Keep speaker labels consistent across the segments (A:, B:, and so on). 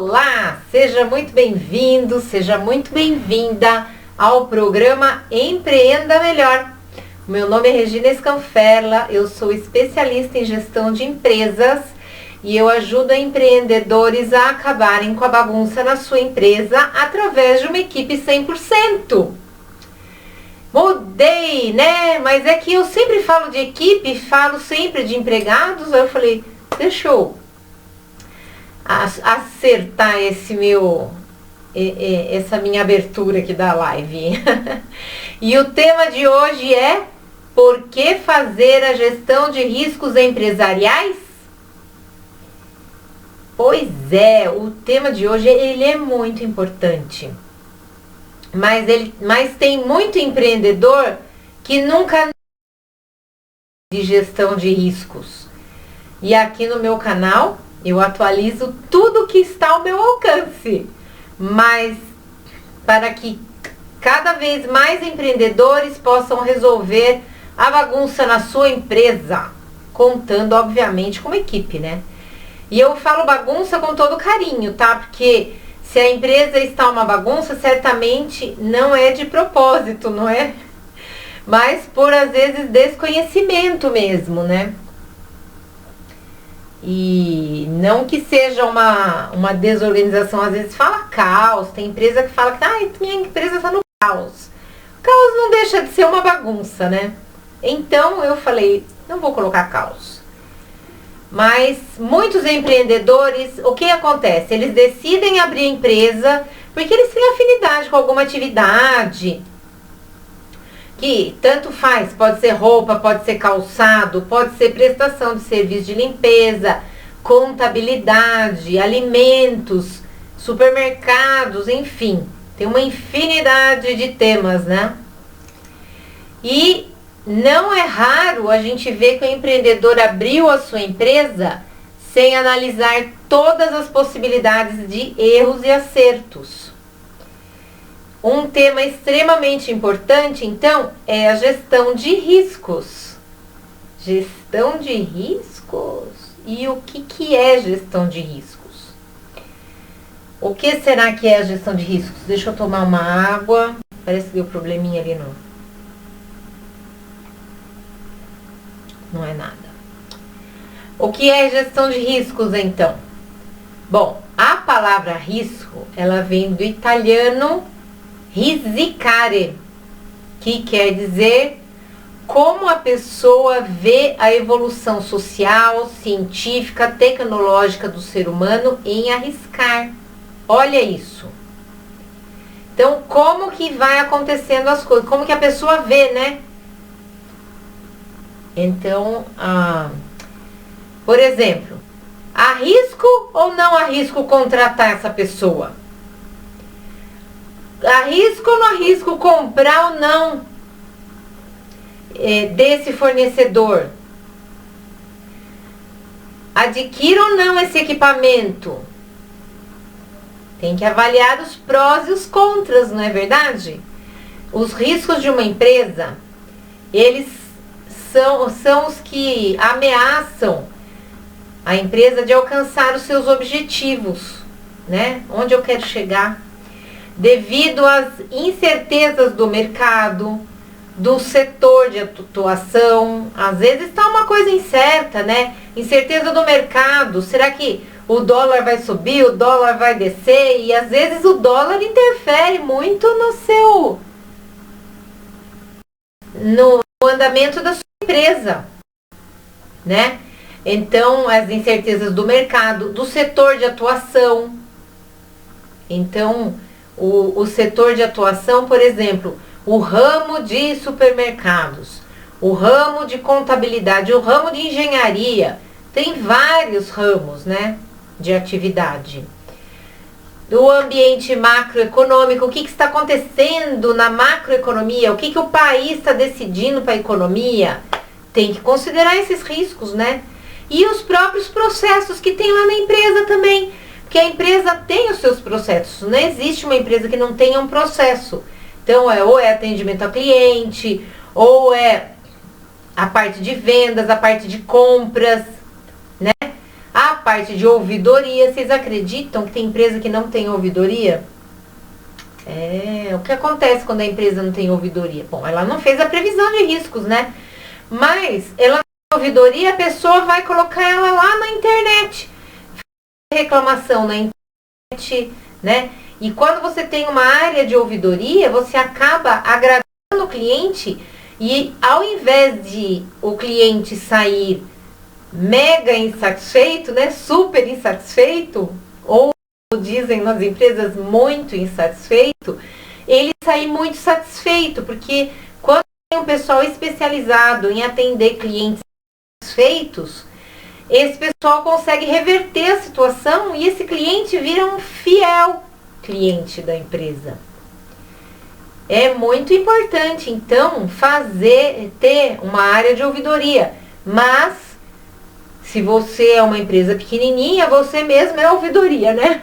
A: Olá, seja muito bem-vindo, seja muito bem-vinda ao programa Empreenda Melhor. Meu nome é Regina Scanferla, eu sou especialista em gestão de empresas e eu ajudo empreendedores a acabarem com a bagunça na sua empresa através de uma equipe 100%. Mudei, né? Mas é que eu sempre falo de equipe, falo sempre de empregados, aí eu falei, deixa eu acertar essa minha abertura aqui da live. E o tema de hoje é: por que fazer a gestão de riscos empresariais? Pois é, o tema de hoje ele é muito importante. Mas tem muito empreendedor que nunca de gestão de riscos. E aqui no meu canal eu atualizo tudo que está ao meu alcance, mas para que cada vez mais empreendedores possam resolver a bagunça na sua empresa, contando obviamente com uma equipe, né? E eu falo bagunça com todo carinho, tá? Porque se a empresa está uma bagunça, certamente não é de propósito, não é? Mas por às vezes desconhecimento mesmo, né? E não que seja uma desorganização, às vezes fala caos, tem empresa que fala que minha empresa está no caos. O caos não deixa de ser uma bagunça, né? Então eu falei, não vou colocar caos. Mas muitos empreendedores, o que acontece? Eles decidem abrir empresa porque eles têm afinidade com alguma atividade, que tanto faz, pode ser roupa, pode ser calçado, pode ser prestação de serviço de limpeza, contabilidade, alimentos, supermercados, enfim, tem uma infinidade de temas, né? E não é raro a gente ver que o empreendedor abriu a sua empresa sem analisar todas as possibilidades de erros e acertos. Um tema extremamente importante, então, é a gestão de riscos. Gestão de riscos? E o que é gestão de riscos? O que será que é a gestão de riscos? Deixa eu tomar uma água. Parece que deu probleminha ali no... Não é nada. O que é gestão de riscos, então? Bom, a palavra risco, ela vem do italiano risicare, que quer dizer como a pessoa vê a evolução social, científica, tecnológica do ser humano em arriscar. Olha isso. Então, como que vai acontecendo as coisas? Como que a pessoa vê, né? Então, por exemplo, arrisco ou não arrisco contratar essa pessoa? Arrisco ou não arrisco comprar ou não desse fornecedor? Adquiro ou não esse equipamento? Tem que avaliar os prós e os contras, não é verdade? Os riscos de uma empresa, eles são os que ameaçam a empresa de alcançar os seus objetivos, né? Onde eu quero chegar. Devido às incertezas do mercado, do setor de atuação, às vezes está uma coisa incerta, né? Incerteza do mercado, será que o dólar vai subir, o dólar vai descer? E às vezes o dólar interfere muito no andamento da sua empresa, né? Então, as incertezas do mercado, do setor de atuação. Então, o setor de atuação, por exemplo, o ramo de supermercados, o ramo de contabilidade, o ramo de engenharia, tem vários ramos, né, de atividade. O ambiente macroeconômico, o que está acontecendo na macroeconomia, o que o país está decidindo para a economia, tem que considerar esses riscos, né? E os próprios processos que tem lá na empresa também. Porque a empresa tem os seus processos, não existe uma empresa que não tenha um processo. Então, ou é atendimento ao cliente, ou é a parte de vendas, a parte de compras, né? A parte de ouvidoria, vocês acreditam que tem empresa que não tem ouvidoria? O que acontece quando a empresa não tem ouvidoria? Bom, ela não fez a previsão de riscos, né? Mas ela não tem ouvidoria, a pessoa vai colocar ela lá na internet. Reclamação na internet, né? E quando você tem uma área de ouvidoria, você acaba agradando o cliente e ao invés de o cliente sair mega insatisfeito, né? Super insatisfeito, ou dizem nas empresas muito insatisfeito, ele sai muito satisfeito, porque quando tem um pessoal especializado em atender clientes satisfeitos, esse pessoal consegue reverter a situação e esse cliente vira um fiel cliente da empresa. É muito importante, então, ter uma área de ouvidoria, mas se você é uma empresa pequenininha, você mesmo é a ouvidoria, né?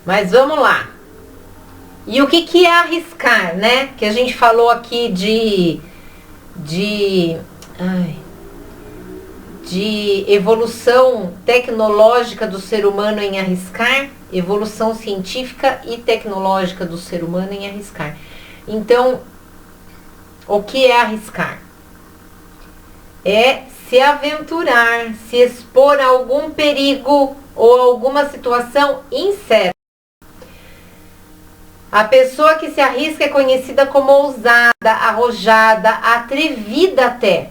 A: Mas vamos lá. E o que é arriscar, né? Que a gente falou aqui de evolução tecnológica do ser humano em arriscar, evolução científica e tecnológica do ser humano em arriscar. Então, o que é arriscar? É se aventurar, se expor a algum perigo ou alguma situação incerta. A pessoa que se arrisca é conhecida como ousada, arrojada, atrevida até.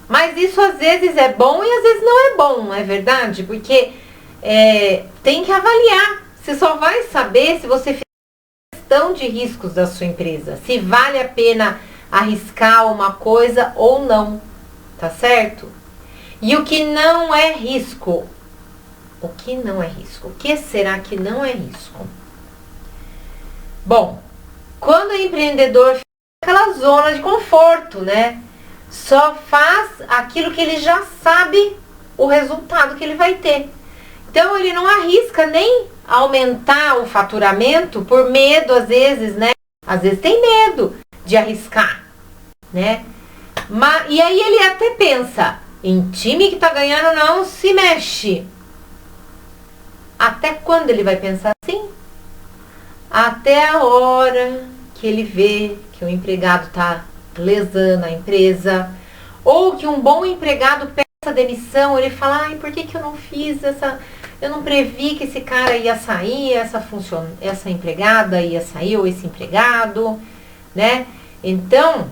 A: Mas isso às vezes é bom e às vezes não é bom, não é verdade? Porque tem que avaliar. Você só vai saber se você fez gestão de riscos da sua empresa. Se vale a pena arriscar uma coisa ou não. Tá certo? E o que não é risco? O que não é risco? O que será que não é risco? Bom, quando o empreendedor fica naquela zona de conforto, né? Só faz aquilo que ele já sabe o resultado que ele vai ter. Então ele não arrisca nem aumentar o faturamento por medo, às vezes, né? Às vezes tem medo de arriscar, né? E aí ele até pensa, em time que tá ganhando não se mexe. Até quando ele vai pensar assim? Até a hora que ele vê que o empregado tá lesando a empresa, ou que um bom empregado peça demissão, ele fala, ai, por que eu não fiz eu não previ que esse cara ia sair, essa empregada ia sair, ou esse empregado, né? Então,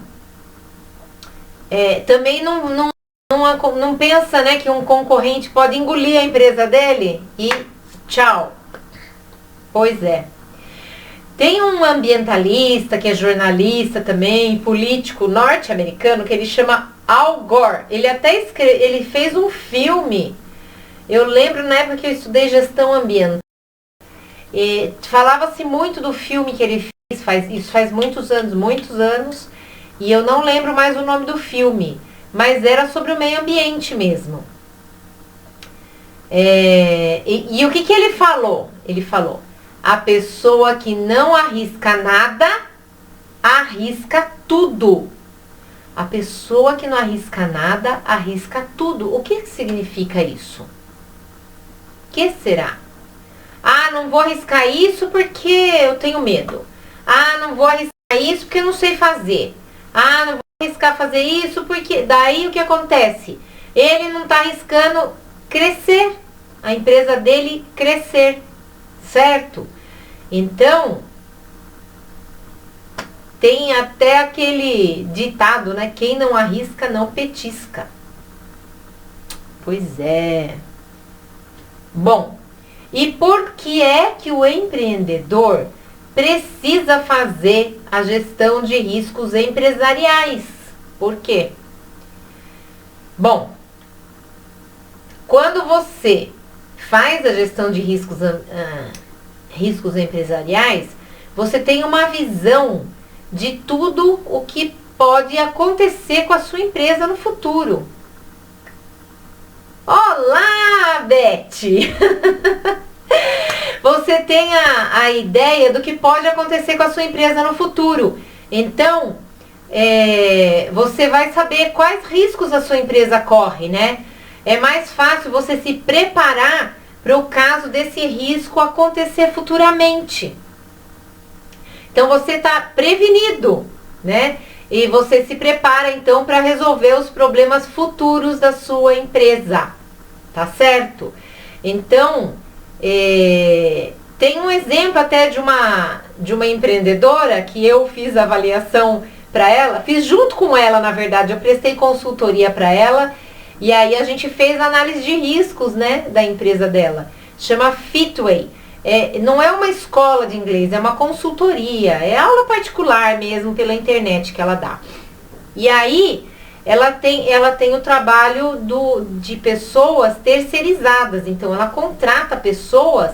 A: também não pensa, né, que um concorrente pode engolir a empresa dele e tchau. Pois é. Tem um ambientalista, que é jornalista também, político norte-americano, que ele chama Al Gore. Ele até ele fez um filme. Eu lembro na época que eu estudei gestão ambiental. Falava-se muito do filme que ele fez, isso faz muitos anos, e eu não lembro mais o nome do filme, mas era sobre o meio ambiente mesmo. E o que ele falou? Ele falou, a pessoa que não arrisca nada, arrisca tudo. A pessoa que não arrisca nada, arrisca tudo. O que significa isso? O que será? Ah, não vou arriscar isso porque eu tenho medo. Ah, não vou arriscar isso porque eu não sei fazer. Ah, não vou arriscar fazer isso porque... Daí o que acontece? Ele não está arriscando crescer. A empresa dele crescer. Certo? Então, tem até aquele ditado, né? Quem não arrisca, não petisca. Pois é. Bom, e por que é que o empreendedor precisa fazer a gestão de riscos empresariais? Por quê? Bom, quando você faz a gestão de riscos empresariais, você tem uma visão de tudo o que pode acontecer com a sua empresa no futuro. Olá, Beth! Você tem a ideia do que pode acontecer com a sua empresa no futuro. Então, você vai saber quais riscos a sua empresa corre, né? É mais fácil você se preparar para o caso desse risco acontecer futuramente. Então, você está prevenido, né? E você se prepara, então, para resolver os problemas futuros da sua empresa, tá certo? Então, tem um exemplo até de uma empreendedora que eu fiz a avaliação para ela, fiz junto com ela, na verdade, eu prestei consultoria para ela, e aí a gente fez análise de riscos, né, da empresa dela. Chama Fitway. Não é uma escola de inglês, é uma consultoria, é aula particular mesmo pela internet que ela dá. E aí ela tem o trabalho de pessoas terceirizadas, então ela contrata pessoas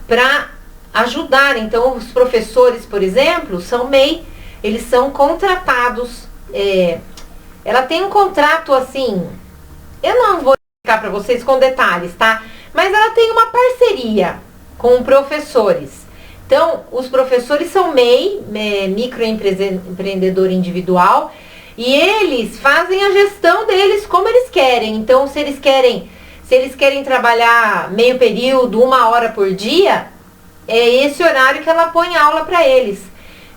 A: para ajudar. Então os professores, por exemplo, são MEI, eles são contratados. Ela tem um contrato assim, eu não vou explicar para vocês com detalhes, tá? Mas ela tem uma parceria com professores. Então, os professores são MEI, microempreendedor individual, e eles fazem a gestão deles como eles querem. Então, se eles querem trabalhar meio período, 1 hora por dia, é esse horário que ela põe aula para eles.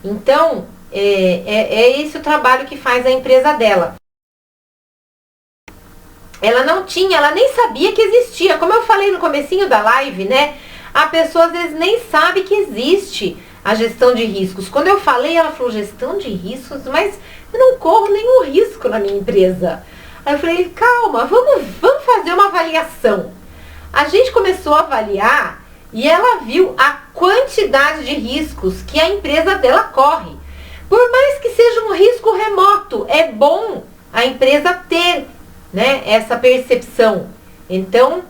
A: Então, é esse o trabalho que faz a empresa dela. Ela nem sabia que existia. Como eu falei no comecinho da live, né? A pessoa às vezes nem sabe que existe a gestão de riscos. Quando eu falei, ela falou, gestão de riscos? Mas eu não corro nenhum risco na minha empresa. Aí eu falei, calma, vamos fazer uma avaliação. A gente começou a avaliar e ela viu a quantidade de riscos que a empresa dela corre. Por mais que seja um risco remoto, é bom a empresa ter, né, essa percepção. Então,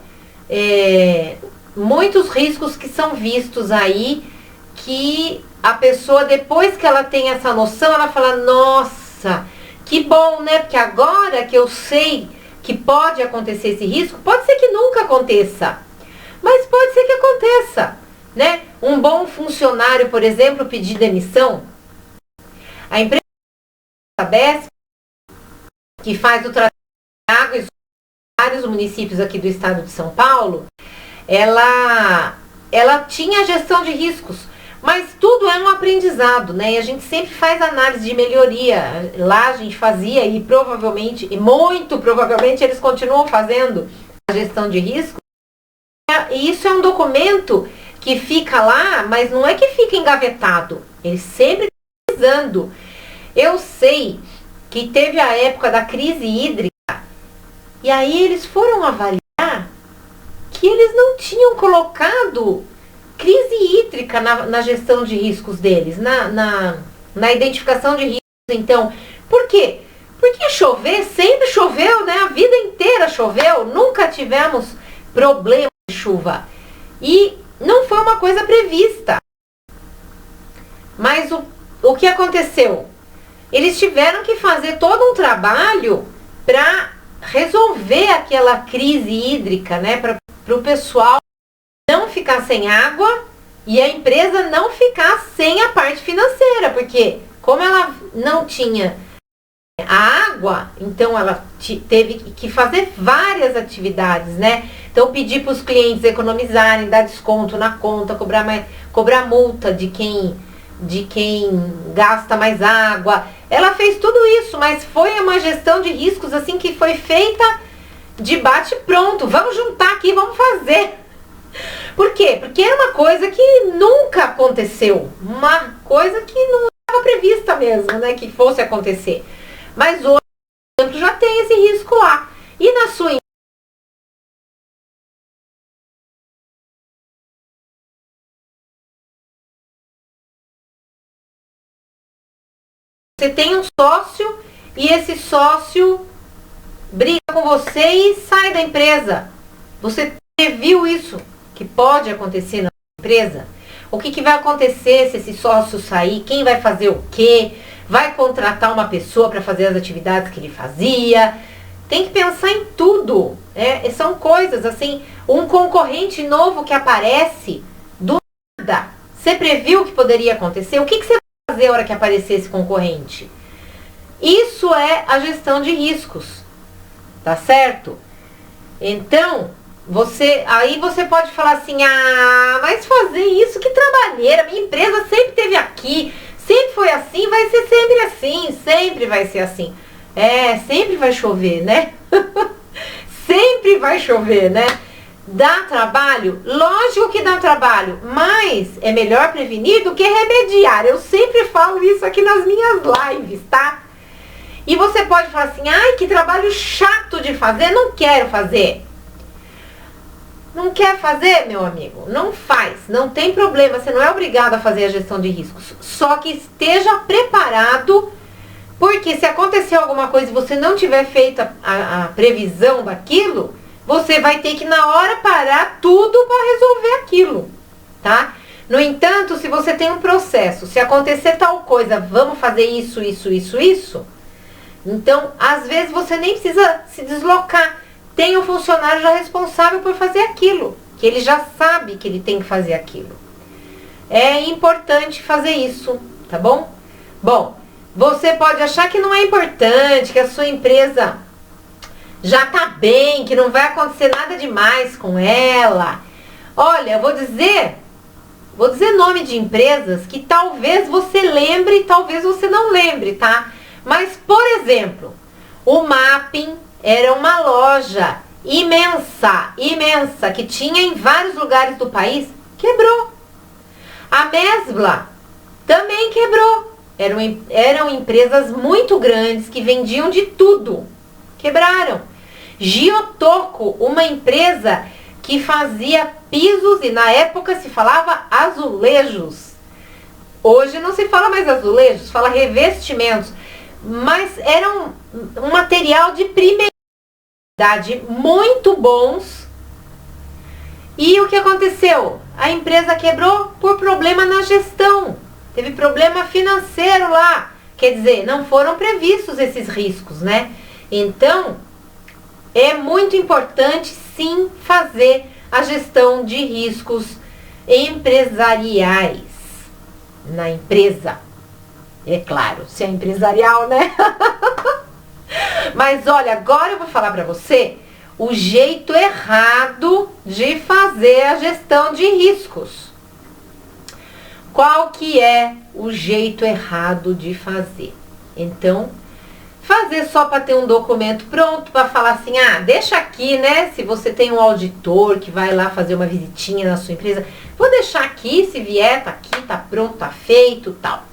A: muitos riscos que são vistos aí, que a pessoa, depois que ela tem essa noção, ela fala, nossa, que bom, né? Porque agora que eu sei que pode acontecer esse risco, pode ser que nunca aconteça, mas pode ser que aconteça, né? Um bom funcionário, por exemplo, pedir demissão. A empresa BESP, que faz o tratamento de água em vários municípios aqui do estado de São Paulo, ela tinha gestão de riscos, mas tudo é um aprendizado, né? E a gente sempre faz análise de melhoria. Lá a gente fazia e provavelmente, e muito provavelmente, eles continuam fazendo a gestão de risco. E isso é um documento que fica lá, mas não é que fica engavetado. Eles sempre estão utilizando. Eu sei que teve a época da crise hídrica, e aí eles foram avaliar que eles não tinham colocado crise hídrica na gestão de riscos deles, na identificação de riscos. Então, por quê? Porque chover, sempre choveu, né? A vida inteira choveu, nunca tivemos problema de chuva. E não foi uma coisa prevista. Mas o que aconteceu? Eles tiveram que fazer todo um trabalho para resolver aquela crise hídrica, né? Para o pessoal não ficar sem água e a empresa não ficar sem a parte financeira, porque como ela não tinha a água, então ela teve que fazer várias atividades, né? Então pedir para os clientes economizarem, dar desconto na conta, cobrar multa de quem gasta mais água. Ela fez tudo isso, mas foi uma gestão de riscos assim que foi feita de bate pronto. Vamos juntar aqui, vamos fazer. Por quê? Porque era uma coisa que nunca aconteceu, uma coisa que não estava prevista mesmo, né, que fosse acontecer. Mas hoje, por exemplo, já tem esse risco lá. E na sua você tem um sócio e esse sócio briga com você e sai da empresa. Você previu isso que pode acontecer na empresa? O que vai acontecer se esse sócio sair? Quem vai fazer o quê? Vai contratar uma pessoa para fazer as atividades que ele fazia? Tem que pensar em tudo. São coisas assim, um concorrente novo que aparece do nada. Você previu o que poderia acontecer? O que você vai fazer a hora que aparecer esse concorrente? Isso é a gestão de riscos, tá certo? Então, aí você pode falar assim, mas fazer isso, que trabalheira, minha empresa sempre teve aqui, sempre foi assim, vai ser sempre assim, sempre vai ser assim. Sempre vai chover, né? Sempre vai chover, né? Dá trabalho? Lógico que dá trabalho, mas é melhor prevenir do que remediar. Eu sempre falo isso aqui nas minhas lives, tá? E você pode falar assim, que trabalho chato de fazer, não quero fazer. Não quer fazer, meu amigo? Não faz, não tem problema, você não é obrigado a fazer a gestão de riscos. Só que esteja preparado, porque se acontecer alguma coisa e você não tiver feito a previsão daquilo, você vai ter que na hora parar tudo para resolver aquilo, tá? No entanto, se você tem um processo, se acontecer tal coisa, vamos fazer isso, então, às vezes você nem precisa se deslocar. Tem um funcionário já responsável por fazer aquilo, que ele já sabe que ele tem que fazer aquilo. É importante fazer isso, tá bom? Bom, você pode achar que não é importante, que a sua empresa já tá bem, que não vai acontecer nada demais com ela. Olha, eu vou dizer nome de empresas que talvez você lembre, talvez você não lembre, tá? Mas, por exemplo, o Mapping era uma loja imensa, que tinha em vários lugares do país, quebrou. A Mesbla também quebrou. Eram empresas muito grandes que vendiam de tudo. Quebraram. Giotoco, uma empresa que fazia pisos e na época se falava azulejos. Hoje não se fala mais azulejos, fala revestimentos. Mas eram um material de primeira qualidade, muito bons. E o que aconteceu? A empresa quebrou por problema na gestão. Teve problema financeiro lá. Quer dizer, não foram previstos esses riscos, né? Então, é muito importante sim fazer a gestão de riscos empresariais na empresa. É claro, se é empresarial, né? Mas olha, agora eu vou falar para você o jeito errado de fazer a gestão de riscos. Qual que é o jeito errado de fazer? Então, fazer só para ter um documento pronto, para falar assim, deixa aqui, né? Se você tem um auditor que vai lá fazer uma visitinha na sua empresa, vou deixar aqui, se vier, tá aqui, tá pronto, tá feito, tal.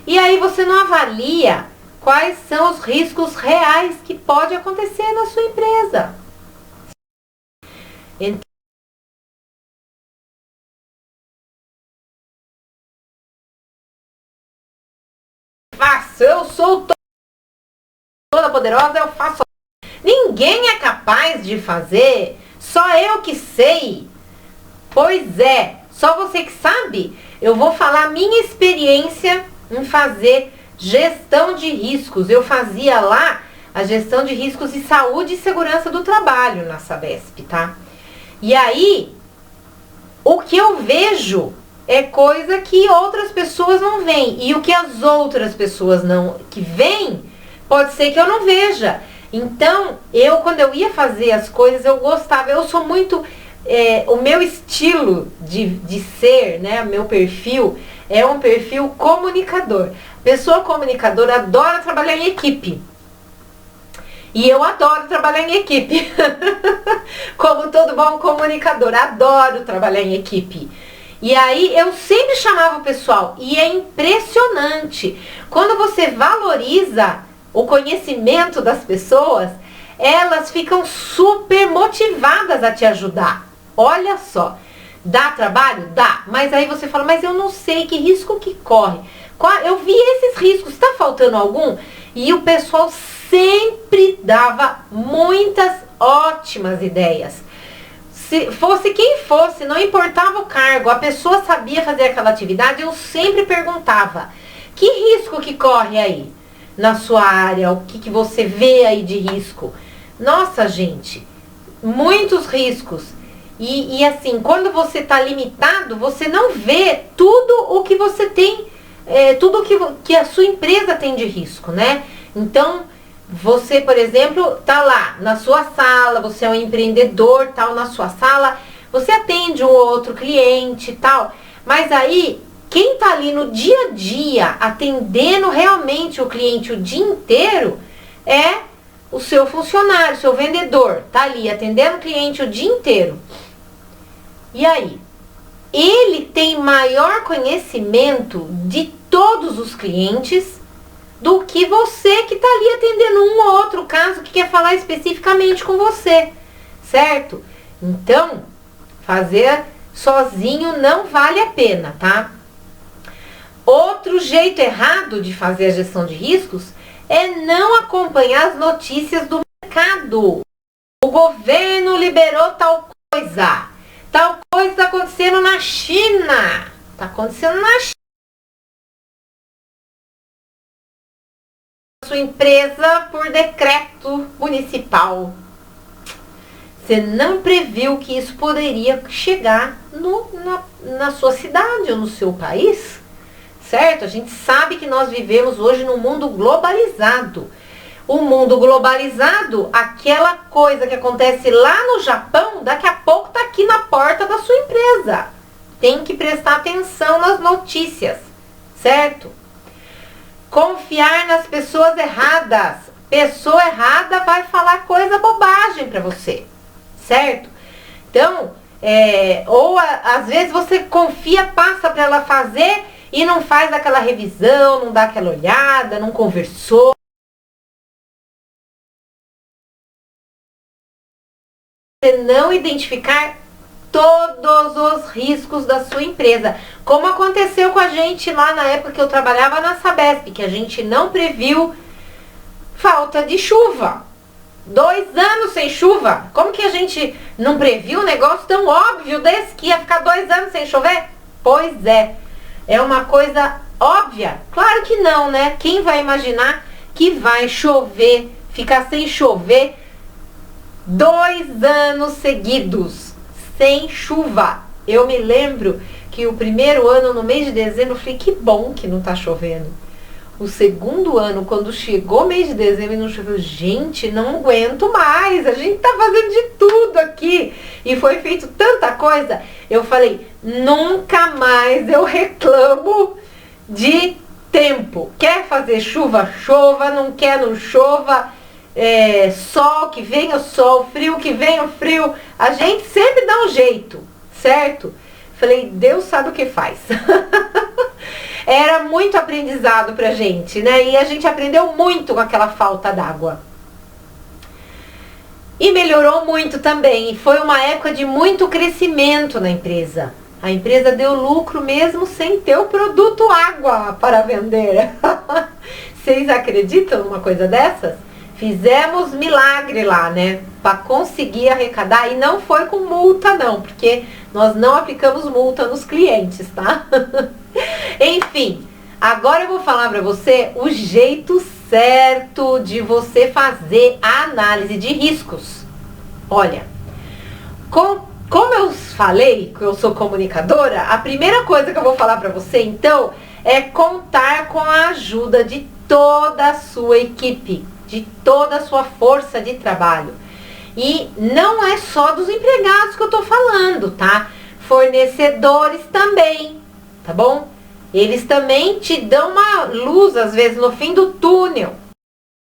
A: E aí você não avalia quais são os riscos reais que pode acontecer na sua empresa. Então, eu sou toda poderosa, eu faço. Ninguém é capaz de fazer, só eu que sei. Pois é, só você que sabe. Eu vou falar a minha experiência em fazer gestão de riscos. Eu fazia lá a gestão de riscos de saúde e segurança do trabalho na Sabesp, tá? E aí, o que eu vejo é coisa que outras pessoas não veem. E o que as outras pessoas não que veem, pode ser que eu não veja. Então, quando eu ia fazer as coisas, eu gostava. Eu sou muito... o meu estilo de ser, né? O meu perfil é um perfil comunicador. Pessoa comunicadora adora trabalhar em equipe. E eu adoro trabalhar em equipe. Como todo bom comunicador, adoro trabalhar em equipe. E aí eu sempre chamava o pessoal. E é impressionante. Quando você valoriza o conhecimento das pessoas, elas ficam super motivadas a te ajudar. Olha só. Dá trabalho? Dá. Mas aí você fala, mas eu não sei que risco que corre. Eu vi esses riscos, está faltando algum? E o pessoal sempre dava muitas ótimas ideias. Se fosse quem fosse, não importava o cargo, a pessoa sabia fazer aquela atividade, eu sempre perguntava, que risco que corre aí na sua área? O que você vê aí de risco? Nossa, gente, muitos riscos. E assim, quando você está limitado, você não vê tudo o que você tem tudo que a sua empresa tem de risco, né? Então, você, por exemplo, tá lá na sua sala, você é um empreendedor, tal, na sua sala, você atende um ou outro cliente e tal, mas aí, quem tá ali no dia a dia, atendendo realmente o cliente o dia inteiro, é o seu funcionário, seu vendedor, tá ali atendendo o cliente o dia inteiro. E aí? Ele tem maior conhecimento de todos os clientes do que você que está ali atendendo um ou outro caso que quer falar especificamente com você, certo? Então, fazer sozinho não vale a pena, tá? Outro jeito errado de fazer a gestão de riscos é não acompanhar as notícias do mercado. O governo liberou tal coisa está acontecendo na China. Está acontecendo na China. Sua empresa por decreto municipal. Você não previu que isso poderia chegar na sua cidade ou no seu país, certo? A gente sabe que nós vivemos hoje num mundo globalizado. O mundo globalizado, aquela coisa que acontece lá no Japão, daqui a pouco está aqui na porta da sua empresa. Tem que prestar atenção nas notícias, certo? Confiar nas pessoas erradas. Pessoa errada vai falar coisa bobagem para você, certo? Então, às vezes você confia, passa para ela fazer e não faz aquela revisão, não dá aquela olhada, não conversou. Você não identificar todos os riscos da sua empresa, como aconteceu com a gente lá na época que eu trabalhava na Sabesp, que a gente não previu falta de chuva. 2 anos sem chuva. Como que a gente não previu um negócio tão óbvio desse que ia ficar 2 anos sem chover? Pois é uma coisa óbvia? Claro que não, né? Quem vai imaginar que vai chover, ficar sem chover 2 anos seguidos, sem chuva? Eu me lembro que o primeiro ano, no mês de dezembro, eu falei, que bom que não tá chovendo. O segundo ano, quando chegou o mês de dezembro e não choveu, gente, não aguento mais, a gente tá fazendo de tudo aqui. E foi feito tanta coisa, eu falei, nunca mais eu reclamo de tempo. Quer fazer chuva, chova, não quer, não chova. Sol, que venha o sol, frio, que venha o frio, a gente sempre dá um jeito, certo? Falei, Deus sabe o que faz. Era muito aprendizado pra gente, né? E a gente aprendeu muito com aquela falta d'água. E melhorou muito também, e foi uma época de muito crescimento na empresa. A empresa deu lucro mesmo sem ter o produto água para vender. Vocês acreditam numa coisa dessas? Fizemos milagre lá, né? Para conseguir arrecadar. E não foi com multa, não. Porque nós não aplicamos multa nos clientes, tá? Enfim, agora eu vou falar para você o jeito certo de você fazer a análise de riscos. Olha, como eu falei que eu sou comunicadora, a primeira coisa que eu vou falar para você, então, é contar com a ajuda de toda a sua equipe, de toda a sua força de trabalho. E não é só dos empregados que eu tô falando, tá? Fornecedores também, tá bom? Eles também te dão uma luz, às vezes, no fim do túnel.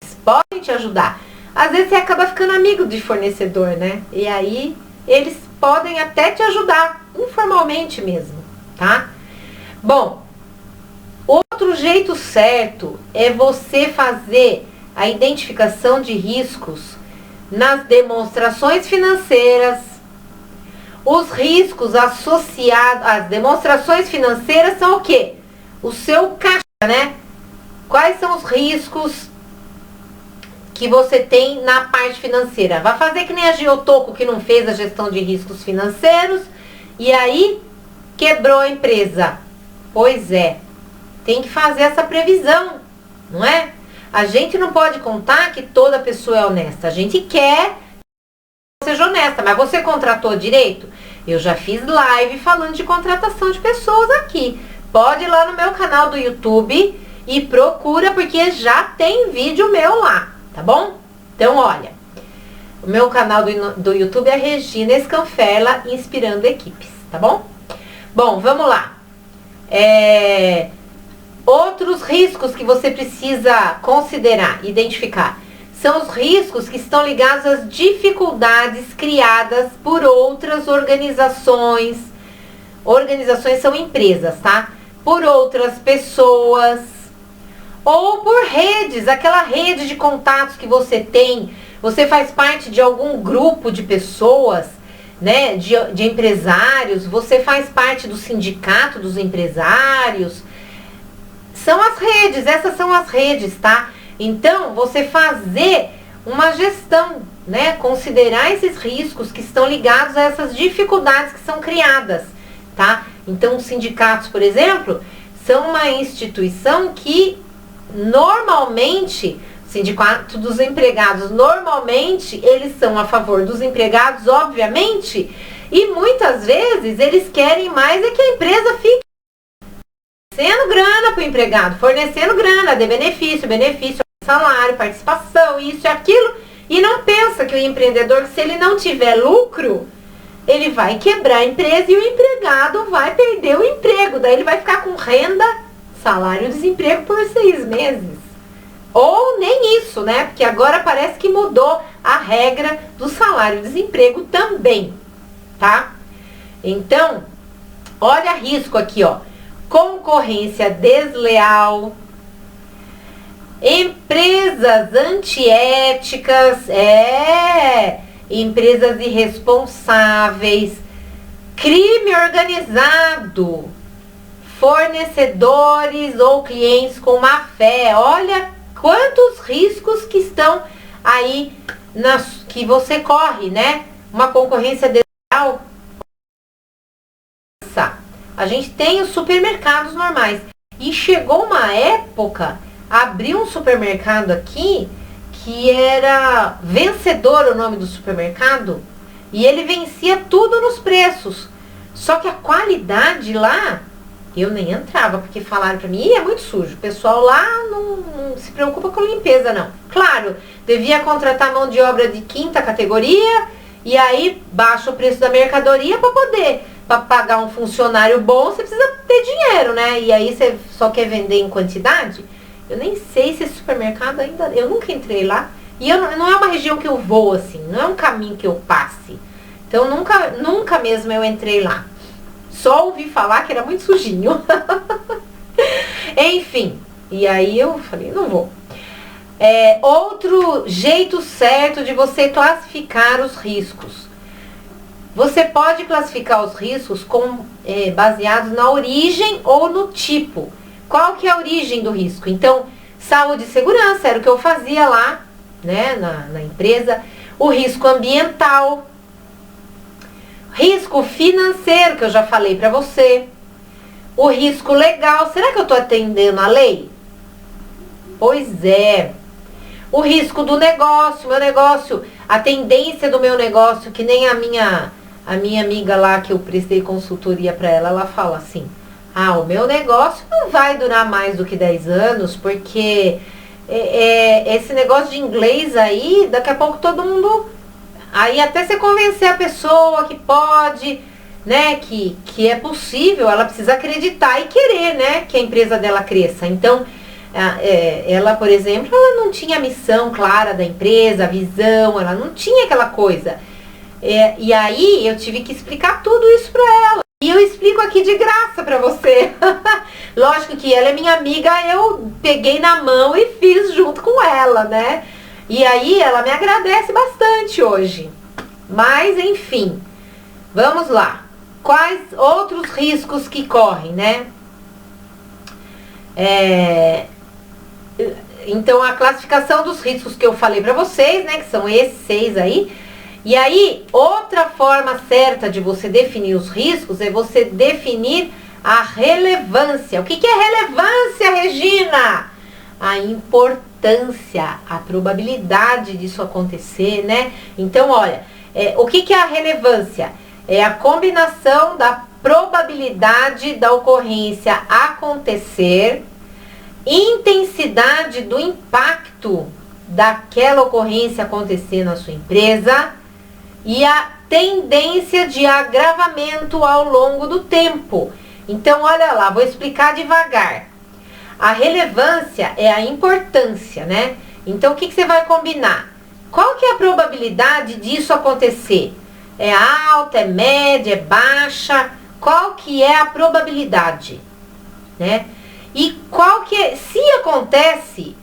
A: Eles podem te ajudar. Às vezes você acaba ficando amigo de fornecedor, né? E aí, eles podem até te ajudar, informalmente mesmo, tá? Bom, outro jeito certo é você fazer a identificação de riscos nas demonstrações financeiras. Os riscos associados às demonstrações financeiras são o quê? O seu caixa, né? Quais são os riscos que você tem na parte financeira? Vai fazer que nem a Giotoco, que não fez a gestão de riscos financeiros e aí quebrou a empresa. Pois é, tem que fazer essa previsão, não é? A gente não pode contar que toda pessoa é honesta. A gente quer que seja honesta, mas você contratou direito? Eu já fiz live falando de contratação de pessoas aqui. pode ir lá no meu canal do YouTube e procura, porque já tem vídeo meu lá, tá bom? Então, olha, o meu canal do YouTube é Regina Scanfella Inspirando Equipes, tá bom? Bom, vamos lá. Outros riscos que você precisa considerar, identificar, são os riscos que estão ligados às dificuldades criadas por outras organizações. Organizações são empresas, tá? Por outras pessoas, ou por redes, aquela rede de contatos que você tem. Você faz parte de algum grupo de pessoas, né, de empresários, você faz parte do sindicato dos empresários. São as redes, essas são as redes, tá? Então, você fazer uma gestão, né, considerar esses riscos que estão ligados a essas dificuldades que são criadas, tá? Então, os sindicatos, por exemplo, são uma instituição que normalmente, sindicato dos empregados, normalmente eles são a favor dos empregados, obviamente, e muitas vezes eles querem mais é que a empresa fique fornecendo grana para o empregado, fornecendo grana, de benefício, salário, participação, isso e aquilo, e não pensa que o empreendedor, se ele não tiver lucro, ele vai quebrar a empresa e o empregado vai perder o emprego, daí ele vai ficar com renda, salário, desemprego por 6 meses. Ou nem isso, né? Porque agora parece que mudou a regra do salário-desemprego também, tá? Então, olha risco aqui, ó. Concorrência desleal, empresas antiéticas, empresas irresponsáveis, crime organizado, fornecedores ou clientes com má fé. Olha quantos riscos que estão aí que você corre, né? Uma concorrência desleal. A gente tem os supermercados normais. E chegou uma época, abriu um supermercado aqui, que era Vencedor o nome do supermercado, e ele vencia tudo nos preços. Só que a qualidade lá, eu nem entrava, porque falaram pra mim, é muito sujo. O pessoal lá não se preocupa com limpeza, não. Claro, devia contratar mão de obra de 5ª categoria, e aí baixa o preço da mercadoria para pagar um funcionário bom, você precisa ter dinheiro, né? E aí você só quer vender em quantidade. Eu nem sei se esse supermercado ainda... Eu nunca entrei lá. E não é uma região que eu vou, assim. Não é um caminho que eu passe. Então, nunca mesmo eu entrei lá. Só ouvi falar que era muito sujinho. Enfim. E aí eu falei, não vou. Outro jeito certo de você classificar os riscos. Você pode classificar os riscos baseados na origem ou no tipo. Qual que é a origem do risco? Então, saúde e segurança, era o que eu fazia lá, né, na empresa. O risco ambiental. Risco financeiro, que eu já falei para você. O risco legal. Será que eu estou atendendo a lei? Pois é. O risco do negócio, a tendência do meu negócio, que nem a minha amiga lá que eu prestei consultoria para ela fala assim, o meu negócio não vai durar mais do que 10 anos, porque esse negócio de inglês aí, daqui a pouco todo mundo, aí até você convencer a pessoa que pode, né, que é possível, ela precisa acreditar e querer, né, que a empresa dela cresça. Então, ela, por exemplo, ela não tinha a missão clara da empresa, a visão, ela não tinha aquela coisa. E aí eu tive que explicar tudo isso pra ela. E eu explico aqui de graça pra você. Lógico que ela é minha amiga, eu peguei na mão e fiz junto com ela, né? E aí ela me agradece bastante hoje. Mas, enfim, vamos lá. Quais outros riscos que correm, né? Então, a classificação dos riscos que eu falei pra vocês, né? Que são esses 6 aí. E aí, outra forma certa de você definir os riscos é você definir a relevância. O que é relevância, Regina? A importância, a probabilidade disso acontecer, né? Então, olha, o que é a relevância? É a combinação da probabilidade da ocorrência acontecer, intensidade do impacto daquela ocorrência acontecer na sua empresa e a tendência de agravamento ao longo do tempo. Então, olha lá, vou explicar devagar. A relevância é a importância, né? Então, o que você vai combinar? Qual que é a probabilidade disso acontecer? É alta, é média, é baixa? Qual que é a probabilidade, né? E qual que é, se acontece,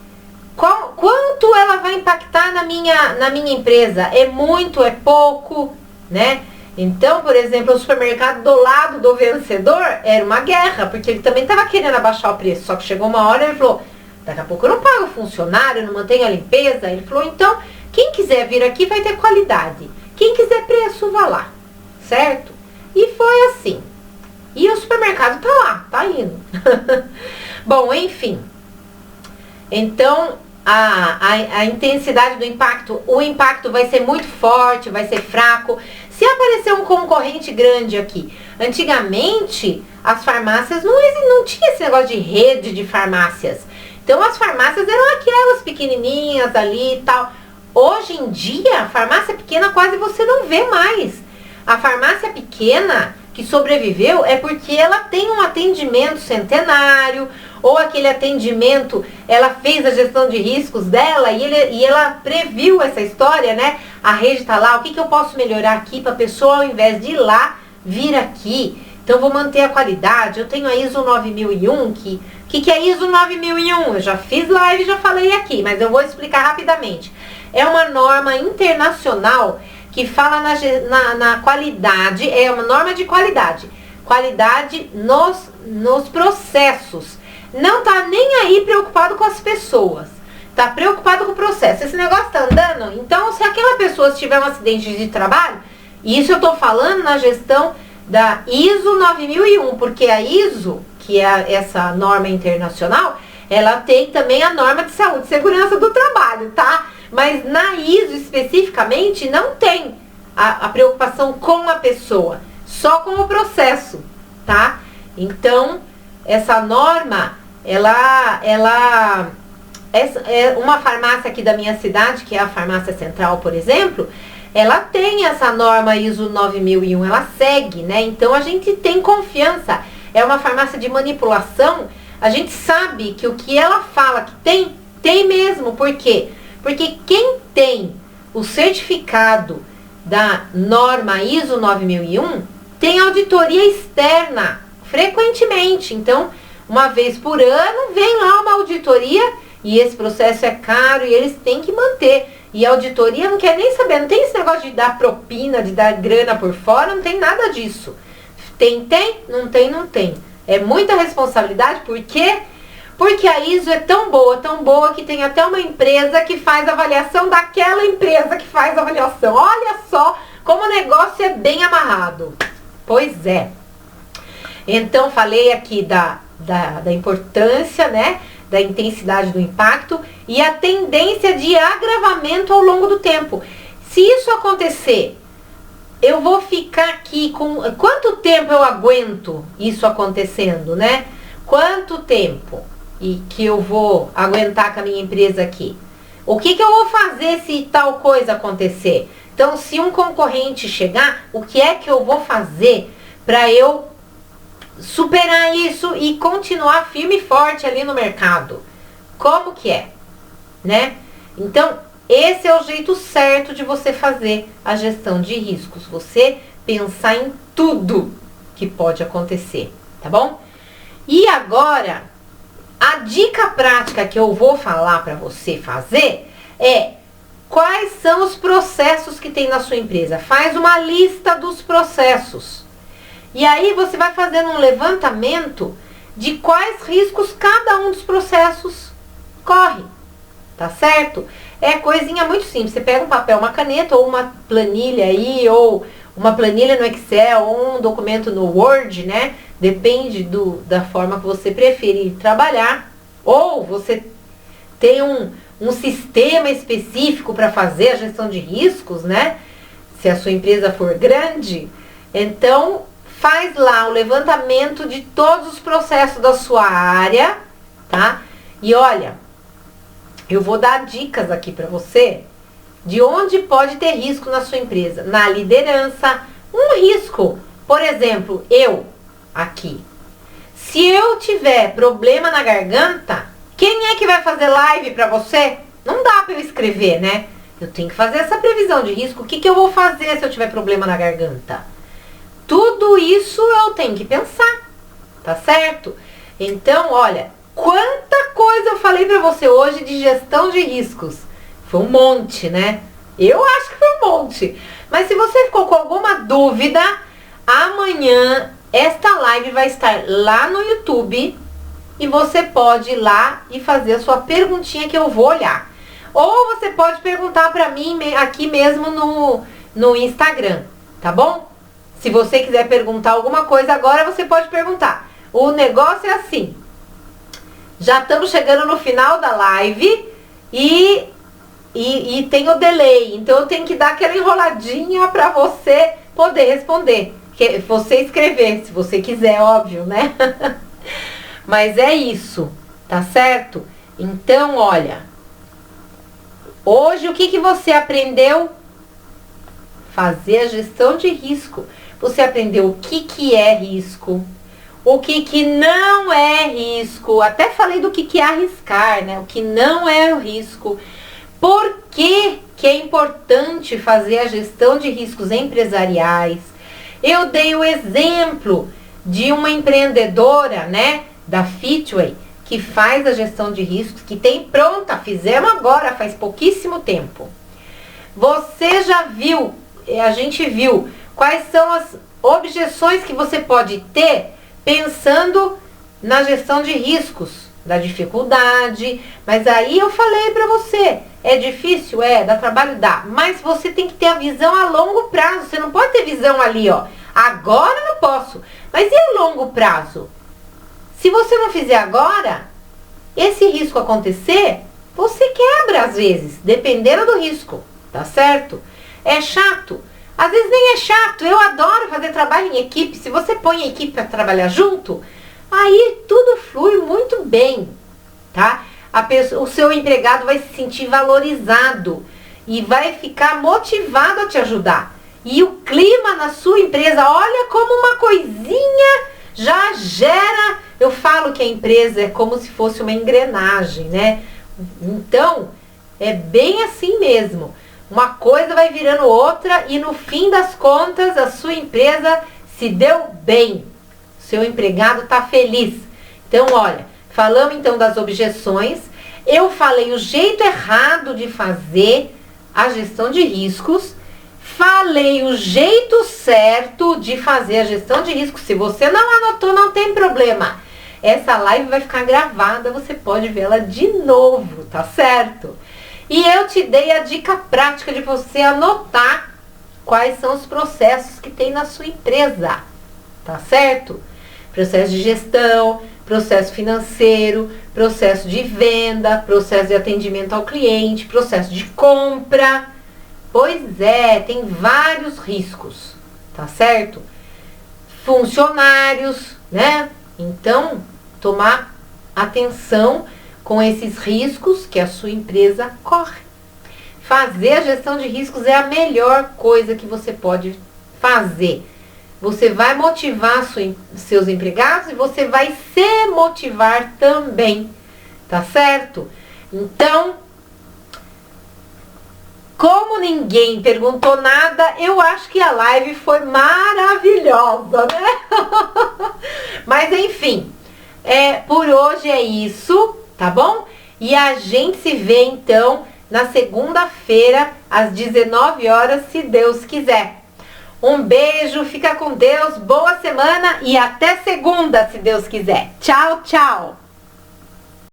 A: quanto ela vai impactar na minha empresa? É muito, é pouco, né? Então, por exemplo, o supermercado do lado do vencedor era uma guerra, porque ele também estava querendo abaixar o preço, só que chegou uma hora e ele falou, daqui a pouco eu não pago o funcionário, não mantenho a limpeza. Ele falou, então, quem quiser vir aqui vai ter qualidade, quem quiser preço, vá lá, certo? E foi assim. E o supermercado tá lá, tá indo. Bom, enfim. Então, a intensidade do impacto, o impacto vai ser muito forte, vai ser fraco. Se aparecer um concorrente grande aqui, antigamente as farmácias não tinha esse negócio de rede de farmácias. Então as farmácias eram aquelas pequenininhas ali e tal. Hoje em dia, a farmácia pequena quase você não vê mais. A farmácia pequena que sobreviveu é porque ela tem um atendimento centenário, ou aquele atendimento, ela fez a gestão de riscos dela e ela previu essa história, né? A rede tá lá, o que eu posso melhorar aqui para a pessoa, ao invés de ir lá, vir aqui? Então, vou manter a qualidade. Eu tenho a ISO 9001, que é ISO 9001? Eu já fiz live, já falei aqui, mas eu vou explicar rapidamente. É uma norma internacional que fala na qualidade, é uma norma de qualidade. Qualidade nos processos. Não tá nem aí preocupado com as pessoas. Tá preocupado com o processo. Esse negócio tá andando, então se aquela pessoa tiver um acidente de trabalho, isso eu tô falando na gestão da ISO 9001, porque a ISO, que é essa norma internacional, ela tem também a norma de saúde e segurança do trabalho, tá? Mas na ISO especificamente não tem a preocupação com a pessoa, só com o processo, tá? Então, essa norma, ela é uma farmácia aqui da minha cidade, que é a Farmácia Central, por exemplo, ela tem essa norma ISO 9001, ela segue, né? Então a gente tem confiança. É uma farmácia de manipulação, a gente sabe que o que ela fala que tem mesmo. Por quê? Porque quem tem o certificado da norma ISO 9001 tem auditoria externa frequentemente. Então, uma vez por ano, vem lá uma auditoria e esse processo é caro e eles têm que manter. E a auditoria não quer nem saber, não tem esse negócio de dar propina, de dar grana por fora, não tem nada disso. Tem, não tem. É muita responsabilidade, por quê? Porque a ISO é tão boa, que tem até uma empresa que faz avaliação daquela empresa que faz avaliação. Olha só como o negócio é bem amarrado. Pois é. Então, falei aqui da importância, né? Da intensidade do impacto e a tendência de agravamento ao longo do tempo. Se isso acontecer, eu vou ficar aqui com... Quanto tempo eu aguento isso acontecendo, né? Quanto tempo e que eu vou aguentar com a minha empresa aqui? O que eu vou fazer se tal coisa acontecer? Então, se um concorrente chegar, o que é que eu vou fazer para eu superar isso e continuar firme e forte ali no mercado? Como que é, né? Então, esse é o jeito certo de você fazer a gestão de riscos. Você pensar em tudo que pode acontecer, tá bom? E agora, a dica prática que eu vou falar para você fazer é: quais são os processos que tem na sua empresa? Faz uma lista dos processos. E aí você vai fazendo um levantamento de quais riscos cada um dos processos corre, tá certo? É coisinha muito simples. Você pega um papel, uma caneta ou uma planilha aí, ou uma planilha no Excel, ou um documento no Word, né? Depende da forma que você preferir trabalhar. Ou você tem um sistema específico para fazer a gestão de riscos, né? Se a sua empresa for grande. Então, faz lá o levantamento de todos os processos da sua área, tá? E olha, eu vou dar dicas aqui para você de onde pode ter risco na sua empresa. Na liderança, um risco, por exemplo, eu aqui. Se eu tiver problema na garganta, quem é que vai fazer live para você? Não dá para eu escrever, né? Eu tenho que fazer essa previsão de risco. O que eu vou fazer se eu tiver problema na garganta? Tudo isso eu tenho que pensar, tá certo? Então, olha, quanta coisa eu falei para você hoje de gestão de riscos. Foi um monte, né? Eu acho que foi um monte. Mas se você ficou com alguma dúvida, amanhã esta live vai estar lá no YouTube e você pode ir lá e fazer a sua perguntinha que eu vou olhar. Ou você pode perguntar para mim aqui mesmo no Instagram, tá bom? Se você quiser perguntar alguma coisa agora, você pode perguntar. O negócio é assim. Já estamos chegando no final da live e tem o delay. Então eu tenho que dar aquela enroladinha para você poder responder. Você escrever, se você quiser, óbvio, né? Mas é isso, tá certo? Então, olha. Hoje o que você aprendeu? Fazer a gestão de risco. Você aprendeu o que é risco, o que não é risco. Até falei do que é arriscar, né? O que não é o risco. Por que é importante fazer a gestão de riscos empresariais? Eu dei o exemplo de uma empreendedora, né? Da Fitway, que faz a gestão de riscos, que tem pronta, fizemos agora, faz pouquíssimo tempo. Você já viu, a gente viu, quais são as objeções que você pode ter pensando na gestão de riscos, da dificuldade. Mas aí eu falei para você, é difícil? É, dá trabalho? Dá. Mas você tem que ter a visão a longo prazo, você não pode ter visão ali, ó, agora não posso. Mas e a longo prazo? Se você não fizer agora, esse risco acontecer, você quebra às vezes, dependendo do risco, tá certo? É chato? Às vezes nem é chato, eu adoro fazer trabalho em equipe. Se você põe a equipe para trabalhar junto, aí tudo flui muito bem, tá? O seu empregado vai se sentir valorizado e vai ficar motivado a te ajudar. E o clima na sua empresa, olha como uma coisinha já gera. Eu falo que a empresa é como se fosse uma engrenagem, né? Então, é bem assim mesmo. Uma coisa vai virando outra e no fim das contas a sua empresa se deu bem. Seu empregado está feliz. Então, olha, falamos então das objeções. Eu falei o jeito errado de fazer a gestão de riscos. Falei o jeito certo de fazer a gestão de riscos. Se você não anotou, não tem problema. Essa live vai ficar gravada, você pode vê-la de novo, tá certo? E eu te dei a dica prática de você anotar quais são os processos que tem na sua empresa, tá certo? Processo de gestão, processo financeiro, processo de venda, processo de atendimento ao cliente, processo de compra. Pois é, tem vários riscos, tá certo? Funcionários, né? Então, tomar atenção com esses riscos que a sua empresa corre. Fazer a gestão de riscos é a melhor coisa que você pode fazer. Você vai motivar seus empregados e você vai se motivar também, tá certo? Então, como ninguém perguntou nada, eu acho que a live foi maravilhosa, né? Mas enfim, por hoje é isso, tá bom? E a gente se vê então na segunda-feira, às 19 horas, se Deus quiser. Um beijo, fica com Deus, boa semana e até segunda, se Deus quiser. Tchau, tchau!